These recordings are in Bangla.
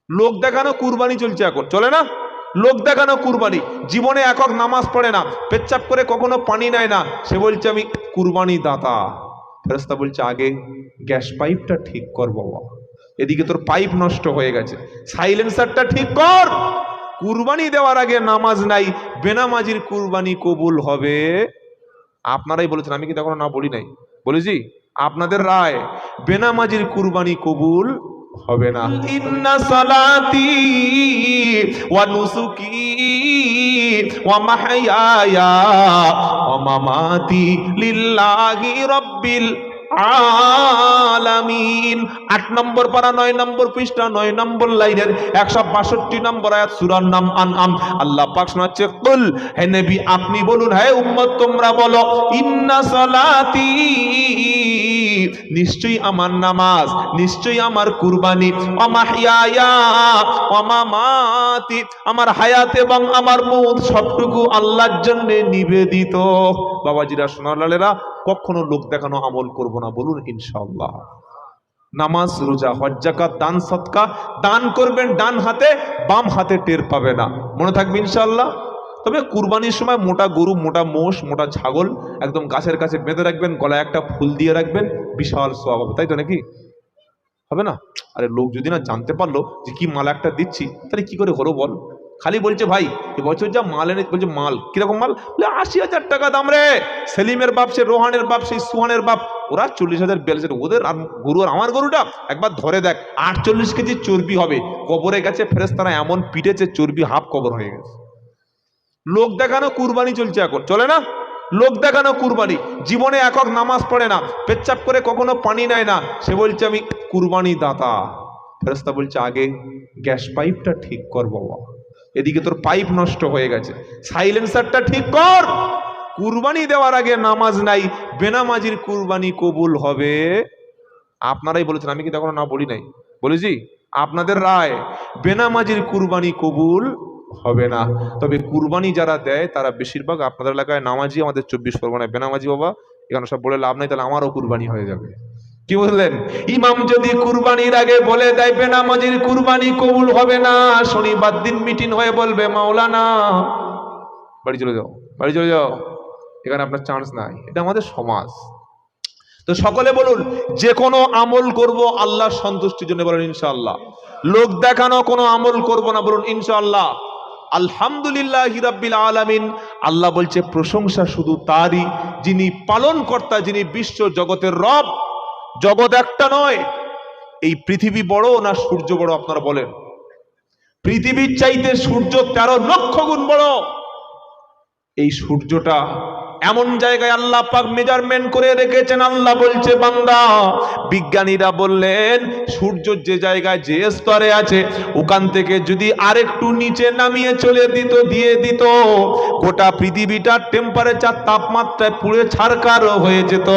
লোক দেখানো কুরবানি চলছে এখন, চলে না? লোক দেখানো কুরবানি। জীবনে একক নামাজ পড়ে না, পেচ্ছাপ করে কখনো পানি নেয় না, সে বলছে আমি কুরবানি দাতা। ফেরেশতা বলছে আগে গ্যাস পাইপটা ঠিক কর বাবা, এদিকে তোর পাইপ নষ্ট হয়ে গেছে, সাইলেন্সারটা ঠিক কর। কুরবানি দেওয়ার আগে নামাজ নাই, বেনামাজির কুরবানি কবুল হবে? আপনারাই বলেছেন, আমি কি তখন না বলি নাই? বলেছি আপনাদের রায়, বেনামাজির কুরবানি কবুল হবে না। ইন্না সালাতি ওয়া নুসুকি ওয়া মাহইয়ায়া ওয়া মামাতি লিল্লাহি রাব্বিল আলামিন। 8 নম্বর পারা 9 নম্বর পৃষ্ঠা 9 নম্বর লাইনের 162 নম্বর আয়াত সূরার নাম আনআম। আল্লাহ পাক শোনাচ্ছে, কুল, হে নবী আপনি বলুন, হে উম্মত তোমরা বলো, ইন্না সালাতি, নিশ্চয়ই আমার নামাজ, নিশ্চয়ই আমার কুরবানি, ওয়া মাহইয়ায়া ওয়া মামাতি, আমার হায়াত এবং আমার মউত সবটুকু আল্লাহর জন্য নিবেদিত। বাবাজিরা, সোনার লালেরা, কখনো লোক দেখানো আমল করব না, বলুন ইনশাআল্লাহ। নামাজ, রোজা, হজ, যাকাত, দান সদকা দান করবেন ডান হাতে, বাম হাতে টের পাবে না, মনে থাকবে ইনশাআল্লাহ। তবে কুরবানির সময় মোটা গরু, মোটা মোষ, মোটা ছাগল একদম গাছের কাছে বেঁধে রাখবেন, গলায় একটা ফুল দিয়ে রাখবেন, বিশাল সওয়াব হবে, তাই তো নাকি? হবে না? আরে লোক যদি না জানতে পারলো যে কি মাল একটা দিচ্ছি, তাহলে কি করে হলো বল? খালি বলছে ভাই এবছর যা মাল এনে, বলছে মাল কিরকম মাল? 80,000 টাকা দাম রে। সেলিমের বাপ, সে রোহানের বাপ, সেই সুহানের বাপ, ওরা 40,000 42,000, ওদের আর গরু আর আমার গরুটা একবার ধরে দেখ, 48 কেজি চর্বি হবে। কবরে গেছে, ফেরেশতারা এমন পিটেছে, চর্বি হাফ কবর হয়ে গেছে। লোক দেখানো কুরবানি চলছে এখন, চলে না? লোক দেখানো কুরবানি। জীবনে একক নামাজ পড়ে না, পেচ্ছাপ করে কখনো পানি নেয় না, সে বলছে আমি কুরবানি দাতা। ফেরেশতা বলছে আগে গ্যাস পাইপটা ঠিক কর বাবা, এদিকে তোর পাইপ নষ্ট হয়ে গেছে, সাইলেন্সারটা ঠিক কর। কুরবানি দেওয়ার আগে নামাজ নাই, বেনামাজির কুরবানি কবুল হবে? আপনারাই বলেছেন, আমি কি তখন না বলি নাই? বলেছি আপনাদের রায়, বেনামাজির কুরবানি কবুল হবে না। তবে কুরবানি যারা দেয় তারা বেশিরভাগ আপনাদের এলাকায় নামাজি, আমাদের 24 পরগনায় বেনামাজি। বাবা এখানে সব বলে লাভ নাই, তাহলে আমারও কুরবানি হয়ে যাবে। কি বললেন? ইমাম যদি কুরবানির আগে বলে দেয় বেনামাজির কুরবানি কবুল হবে না, শনিবার দিন মিটিং হয়ে বলবে মাওলানা বাড়ি চলে যাও, বাড়ি চলে যাও, এখানে আপনার চান্স নাই। এটা আমাদের সমাজ। তো সকলে বলুন, যে কোনো আমল করব আল্লাহর সন্তুষ্টির জন্য, বলুন ইনশাআল্লাহ। লোক দেখানো কোনো আমল করব না, বলুন ইনশাআল্লাহ। আলহামদুলিল্লাহি রাব্বিল আলামিন। আল্লাহ বলছে প্রশংসা শুধু তারই, যিনি পালনকর্তা, যিনি বিশ্ব জগতের রব। জগৎ একটা নয়। এই পৃথিবী বড় না সূর্য বড়? আপনারা বলেন। পৃথিবীর চাইতে সূর্য 13 লক্ষ গুণ বড়। এই সূর্যটা এমন জায়গায় আল্লাহ পাক মেজারমেন্ট করে রেখেছেন। আল্লাহ বলছে বান্দা, বিজ্ঞানীরা বললেন সূর্য যে জায়গায় যে স্তরে আছে, ওখান থেকে যদি আরেকটু নিচে নামিয়ে চলে দিয়ে দিত, গোটা পৃথিবীটার টেম্পারেচার, তাপমাত্রায় পুড়ে ছারকার হয়ে যেত।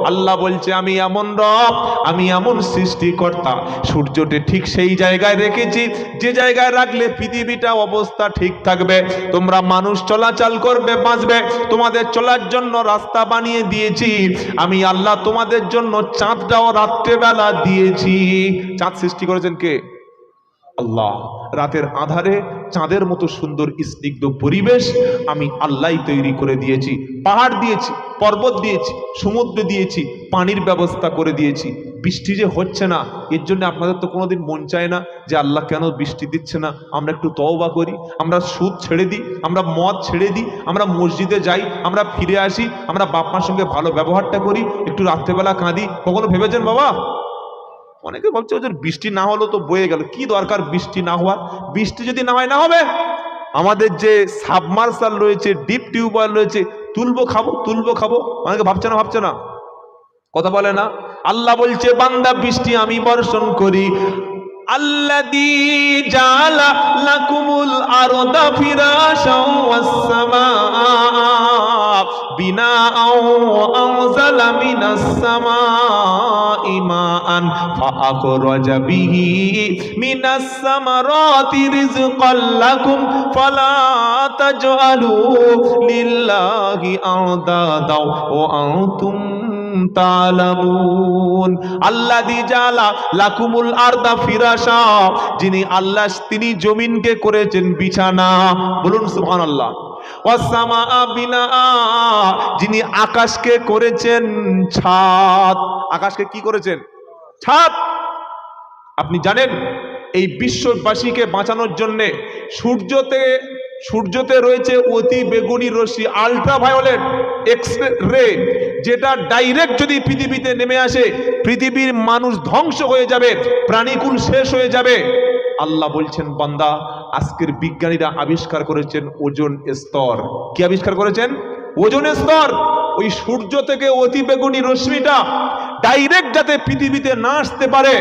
আল্লাহ বলছে আমি এমন রব, আমি এমন সৃষ্টিকর্তা, সূর্যটি ঠিক সেই জায়গায় রেখেছি যে জায়গায় রাখলে পৃথিবীটা অবস্থা ঠিক থাকবে। তোমরা মানুষ চলাচল করবে, বাঁচবে, তোমাদের চলার জন্য রাস্তা বানিয়ে দিয়েছি। আমি আল্লাহ তোমাদের জন্য চাঁদটাও রাত্রেবেলা দিয়েছি। চাঁদ সৃষ্টি করেছেন কে? আল্লাহ। রাতের আধারে চাঁদের মতো সুন্দর স্নিগ্ধ পরিবেশ আমি আল্লাহই তৈরি করে দিয়েছি। পাহাড় দিয়েছি, পর্বত দিয়েছি, সমুদ্র দিয়েছি, পানির ব্যবস্থা করে দিয়েছি। বৃষ্টি যে হচ্ছে না, এর জন্য আপনাদের তো কোনোদিন মন চায় না যে আল্লাহ কেন বৃষ্টি দিচ্ছে না? আমরা একটু তওবা করি, আমরা সুদ ছেড়ে দিই, আমরা মদ ছেড়ে দিই, আমরা মসজিদে যাই, আমরা ফিরে আসি, আমরা বাপ মার সঙ্গে ভালো ব্যবহারটা করি, একটু রাত্রেবেলা কাঁদি। কখনো ভেবেছেন বাবা? অনেকে ভাবছে ওদের বৃষ্টি না হলো তো বয়ে গেল, কি দরকার বৃষ্টি না হওয়ার? বৃষ্টি যদি না হয় না হবে। আমাদের যে সাবমার্সাল রয়েছে, ডিপ টিউবওয়েল রয়েছে, তুলবো খাবো, তুলবো খাবো। অনেকে ভাবছে না, ভাবছে না, কথা বলে না। আল্লাহ বলছে বান্দা বৃষ্টি আমি বর্ষণ করি। আল্লাযী জাআলা লাকুমুল আরদা ফিরাশাও ওয়াস সামাআ বিনাআও ওয়া আনজালা মিনাস সামাই মাআন ফাআখরাজা বিহি মিনাস সামারাতি রিজকাল লাকুম ফালা তাজআলু লিল্লাহি আনদাদা ওয়া আনতুম তা'লামুন। আল্লাযী জাআলা লাকুমুল আরদা ফিরাশা, যিনি আল্লাহ তিনি জমিনকে করেছেন বিছানা। বলুন সুবহানাল্লাহ। ওয়াস সামাআ বিনাআ, যিনি আকাশকে করেছেন ছাদ। আকাশকে কি করেছেন? ছাদ। আপনি জানেন এই বিশ্ববাসীকে বাঁচানোর জন্য সূর্যতে রয়েছে অতি বেগুনি রশ্মি, আল্ট্রাভায়োলেট এক্স রে, যেটা ডাইরেক্ট যদি পৃথিবীতে নেমে আসে পৃথিবীর মানুষ ধ্বংস হয়ে যাবে, প্রাণীকুল শেষ হয়ে যাবে। আল্লাহ বলছেন বান্দা, আজকের বিজ্ঞানীরা আবিষ্কার করেছেন ওজোন স্তর। কি আবিষ্কার করেছেন? ওজোন স্তর। ওই সূর্য থেকে অতি বেগুনি রশ্মিটা ডাইরেক্ট যাতে পৃথিবীতে না আসতে পারে,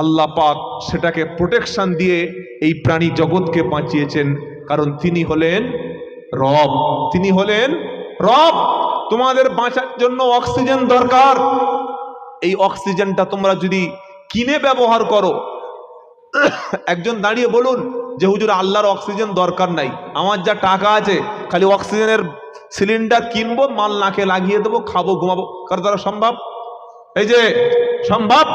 আল্লাহ পাক সেটাকে প্রোটেকশন দিয়ে এই প্রাণী জগৎকে বাঁচিয়েছেন। কারণ তিনি হলেন রব, তিনি হলেন রব। তোমাদের বাঁচার জন্য অক্সিজেন দরকার। এই অক্সিজেনটা তোমরা যদি কিনে ব্যবহার করো, একজন দাঁড়িয়ে বলুন যে হুজুর আল্লাহর অক্সিজেন দরকার নাই, আমার যা টাকা আছে খালি অক্সিজেনের সিলিন্ডার কিনবো, মাল নাকে লাগিয়ে দেবো, খাবো, ঘুমাবো। কারো দ্বারা সম্ভব? এই যে সম্ভব।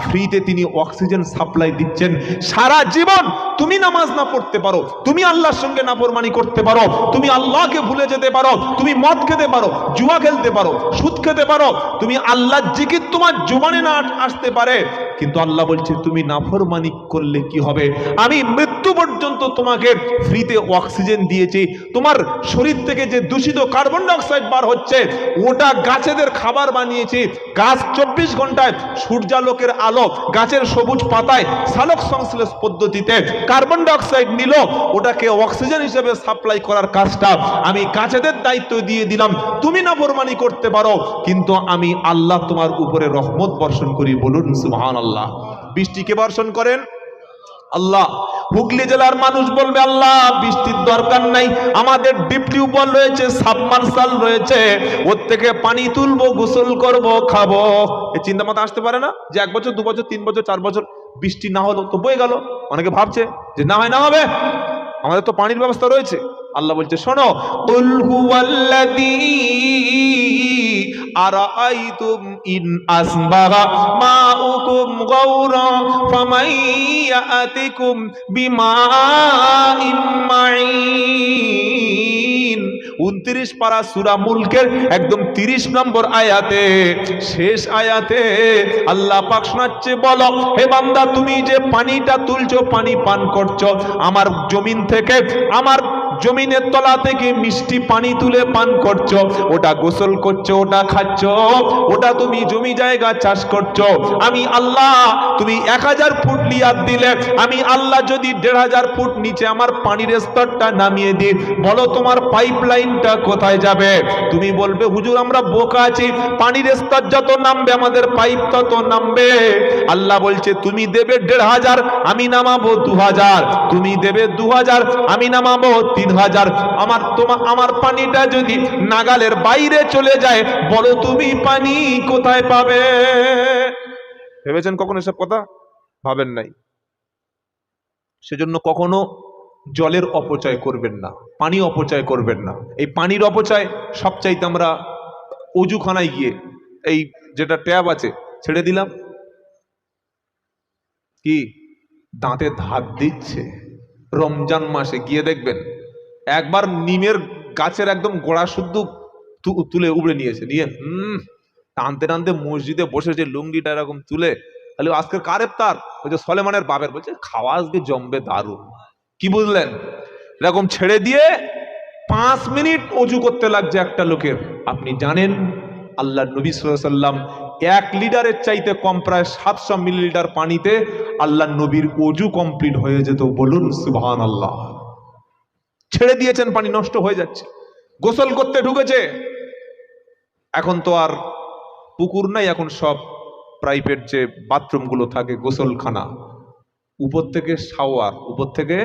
ফ্রিতে তিনি অক্সিজেন সাপ্লাই দিচ্ছেন। সারা জীবন তুমি নামাজ না পড়তে পারো, তুমি আল্লাহর সঙ্গে নাফরমানি করতে পারো, তুমি আল্লাহকে ভুলে যেতে পারো, তুমি মদ খেতে পারো, জুয়া খেলতে পারো, সুদ খেতে পারো, তুমি আল্লাহর জিকির তোমার জবানে না আসতে পারে, কিন্তু আল্লাহ বলছে তুমি নাফরমানি করলে কি হবে? আমি মৃত্যু পর্যন্ত তোমাকে ফ্রিতে অক্সিজেন দিয়েছি। তোমার শরীর থেকে যে দূষিত কার্বন ডাই অক্সাইড বার হচ্ছে ওটা গাছেদের খাবার বানিয়েছি। গাছ 24 ঘন্টায় সূর্যালোকের আলো গাছের সবুজ পাতায় সালোক সংশ্লেষ পদ্ধতিতে কার্বন ডাই অক্সাইড নিল, ওটাকে অক্সিজেন হিসেবে সাপ্লাই করার কাজটা আমি গাছেদের দায়িত্ব দিয়ে দিলাম। তুমি নাফরমানি করতে পারো, কিন্তু আমি আল্লাহ তোমার উপরে রহমত বর্ষণ করি। বলুন সুবহানাল্লাহ। বৃষ্টি কে বর্ষণ করেন? আল্লাহ। হুগলি জেলার মানুষ বলবে আল্লাহ বৃষ্টির দরকার নাই, আমাদের ডিপ টিউবওয়েল রয়েছে, সাবমার্সাল রয়েছে, ওর থেকে পানি তুলবো, গোসল করব, খাবো। এই চিন্তা মাথা আসতে পারে না যে 1 বছর 2 বছর 3 বছর 4 বছর বৃষ্টি না হলো তো বয়ে গেল। অনেকে ভাবছে যে না হয় না হবে, আমাদের তো পানির ব্যবস্থা রয়েছে। আল্লাহ বলছে শোনো, কুল হুয়াল্লাযী আরাআইতুম ইন আসবাগা মাউকুম গাওরা ফামান ইয়াতিকুম বিমাইন মাইন। 29 পারা সূরা মুলকের একদম 30 নম্বর আয়াতে, শেষ আয়াতে আল্লাহ পাক শোনাচ্ছে, বলো হে বান্দা তুমি যে পানিটা তুলছো, পানি পান করছো আমার জমিন থেকে, আমার জমিনের তলা থেকে মিষ্টি পানি তুলে পান করছো, ওটা গোসল করছো, ওটা খাচ্ছো, ওটা তুমি জমি জায়গা চাষ করছো। আমি আল্লাহ তুমি 1000 ফুট লিয়াদ দিলে, আমি আল্লাহ যদি 1500 ফুট নিচে আমার পানির স্তরটা নামিয়ে দিই, বলো তোমার পাইপলাইনটা কোথায় যাবে? তুমি বলবে হুজুর আমরা বোকা আছি, পানির স্তর যত নামবে আমাদের পাইপ তত নামবে। আল্লাহ বলছে তুমি দেবে 1500, আমি নামাবো 2000, তুমি দেবে 2000, আমি নামাবো 3000। আমার পানিটা যদি নাগালের বাইরে চলে যায়, বলো তুমি পানি কোথায় পাবে? ভেবেছেন কখনো এসব কথা? ভাবেন নাই। সেজন্য কখনো জলের অপচয় করবেন না, পানি অপচয় করবেন না। এই পানির অপচয় সবচাইতে আমরা অজুখানায় গিয়ে এই যেটা ট্যাব আছে ছেড়ে দিলাম, কি দাঁতে ধার দিচ্ছে। রমজান মাসে গিয়ে দেখবেন একবার নিমের গাছের একদম গোড়া শুদ্ধ তুলে উবড়ে নিয়েছে, নিয়ে টানতে টানতে মসজিদে বসে যে লুঙ্গিটা এরকম তুলে, তাহলে আজকের কার ইফতার? ওই যে সলেমানের বাপের, বলছে খাওয়া আজকে জমবে দারুণ। কি বুঝলেন? এরকম ছেড়ে দিয়ে 5 মিনিট অজু করতে লাগছে একটা লোকের। আপনি জানেন আল্লাহ নবী সাল্লাল্লাহু আলাইহি ওয়াসাল্লাম 1 লিটারের চাইতে কম প্রায় 700 মিলিলিটার পানিতে আল্লাহ নবীর অজু কমপ্লিট হয়ে যেত। বলুন সুবহানাল্লাহ। ছেড়ে দিয়েছেন, পানি নষ্ট হয়ে যাচ্ছে। গোসল করতে ঢুকেছে, এখন তো আর পুকুর নাই, এখন সব প্রাইভেট যে বাথরুমগুলো থাকে গোসলখানা, উপর থেকে শাওয়ার, উপর থেকে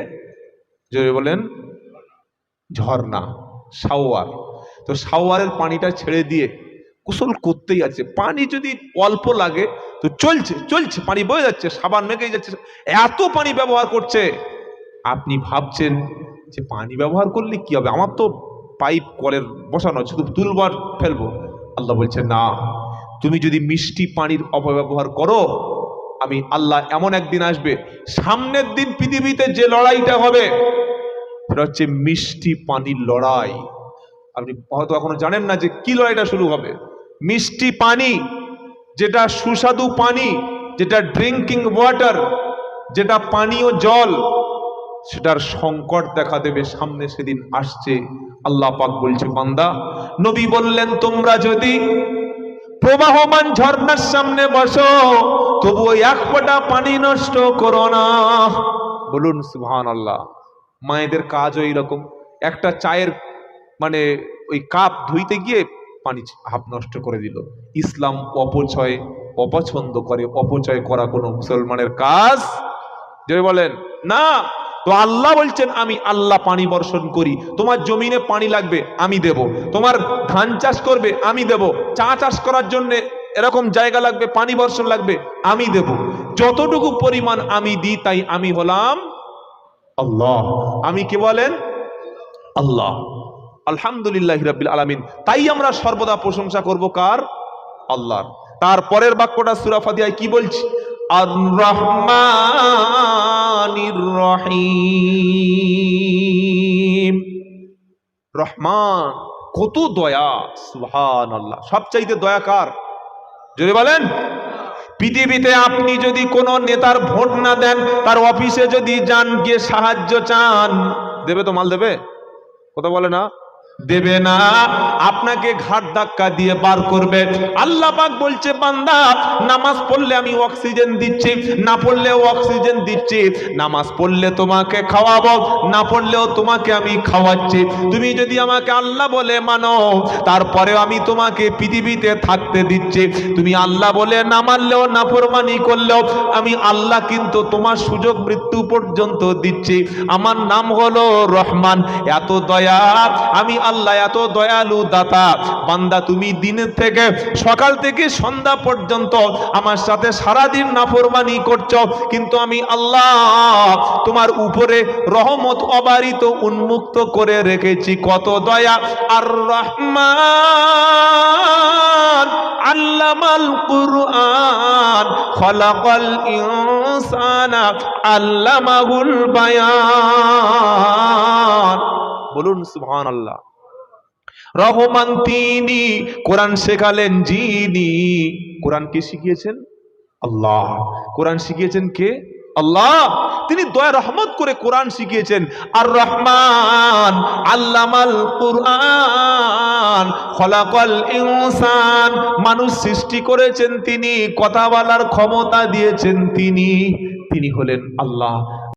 যে বলেন ঝর্ণা, শাওয়ার। তো শাওয়ারের পানিটা ছেড়ে দিয়ে গোসল করতেই আছে। পানি যদি অল্প লাগে তো চলছে চলছে, পানি বয়ে যাচ্ছে, সাবান মেখেই যাচ্ছে, এত পানি ব্যবহার করছে। আপনি ভাবছেন যে পানি ব্যবহার করলে কি হবে, আমার তো পাইপ কলের বসানো, শুধু তুলবার ফেলবো। আল্লাহ বলছে না, তুমি যদি মিষ্টি পানির অপব্যবহার করো, আমি আল্লাহ এমন একদিন আসবে, সামনের দিন পৃথিবীতে যে লড়াইটা হবে সেটা হচ্ছে মিষ্টি পানির লড়াই। আপনি হয়তো এখনো জানেন না যে কি লড়াইটা শুরু হবে। মিষ্টি পানি, যেটা সুস্বাদু পানি, যেটা ড্রিঙ্কিং ওয়াটার, যেটা পানীয় জল, সেটার সংকট দেখা দেবে সামনে, সেদিন আসছে। আল্লাহ পাক বলছে বান্দা, নবী বললেন তোমরা যদি প্রবাহমান ঝর্ণার সামনে বসো তবু এক ফোঁটা পানি নষ্ট করো না। বলুন সুবহানাল্লাহ। মায়েদের কাজও এইরকম, একটা চায়ের মানে ওই কাপ ধুইতে গিয়ে পানি হাফ নষ্ট করে দিল। ইসলাম অপচয় অপছন্দ করে, অপচয় করা কোনো মুসলমানের কাজ যে বলেন না। তো আল্লাহ বলছেন আমি আল্লাহ পানি বর্ষণ করি। তোমার জমিনে পানি লাগবে আমি দেব, তোমার ধান চাষ করবে আমি দেব, চা চাষ করার জন্য এরকম জায়গা লাগবে, পানি বর্ষণ লাগবে আমি দেব। যতটুকু পরিমাণ আমি দিই তাই আমি হলাম আল্লাহ। আমি কি বলেন? আল্লাহ। আলহামদুলিল্লাহি রাব্বিল আলামিন। তাই আমরা সর্বদা প্রশংসা করব কার? আল্লাহর। তারপরের বাক্যটা সূরা ফাতিহায় কি বলছি? আর রহমানির রহিম। রহমান, কত দয়া, সুবহানাল্লাহ। সবচাইতে দয়া কার? যদি বলেন। পৃথিবীতে আপনি যদি কোনো নেতার ভোট না দেন, তার অফিসে যদি যান, গিয়ে সাহায্য চান, দেবে তো? মাল দেবে? কথা বলে না, দেবে না। আপনাকে ঘাট ধাক্কা দিয়ে বার করবে। আল্লাহ পাক বলছে বান্দা, নামাজ পড়লে আমি অক্সিজেন দিচ্ছি, না পড়লেও অক্সিজেন দিচ্ছি। নামাজ পড়লে তোমাকে খাওয়াবো, না পড়লেও তোমাকে আমি খাওয়াচ্ছি। তুমি যদি আমাকে আল্লাহ বলে মানো, তারপরেও আমি তোমাকে পৃথিবীতে থাকতে দিচ্ছি। তুমি আল্লাহ বলে না মানলেও, নাফরমানি করলেও আমি আল্লাহ কিন্তু তোমার সুযোগ মৃত্যু পর্যন্ত দিচ্ছি। আমার নাম হলো রহমান। এত দয়া, আমি আল্লাহ এত দয়ালু দাতা। বান্দা তুমি দিনের থেকে সকাল থেকে সন্ধ্যা পর্যন্ত আমার সাথে সারাদিন নাফরমানি করছো, কিন্তু আমি আল্লাহ তোমার উপরে রহমত অবারিত উন্মুক্ত করে রেখেছি। কত দয়া! আর রহমান আল্লামাল কুরআন খলাকাল ইনসানা আল্লামাহুল বায়ান। বলুন সুবহানাল্লাহ। রহমান তিনি, কোরআন শেখালেন যিনি। কোরআন কে শিখিয়েছেন? আল্লাহ। কোরআন শিখিয়েছেন কে? আল্লাহ। তিনি দয়া রহমত করে কোরআন শিখিয়েছেন। আর রহমান আল্লামাল কুরআন খলাকাল ইনসান, মানুষ সৃষ্টি করেছেন তিনি, কথা বলার ক্ষমতা দিয়েছেন তিনি। তিনি হলেন আল্লাহ।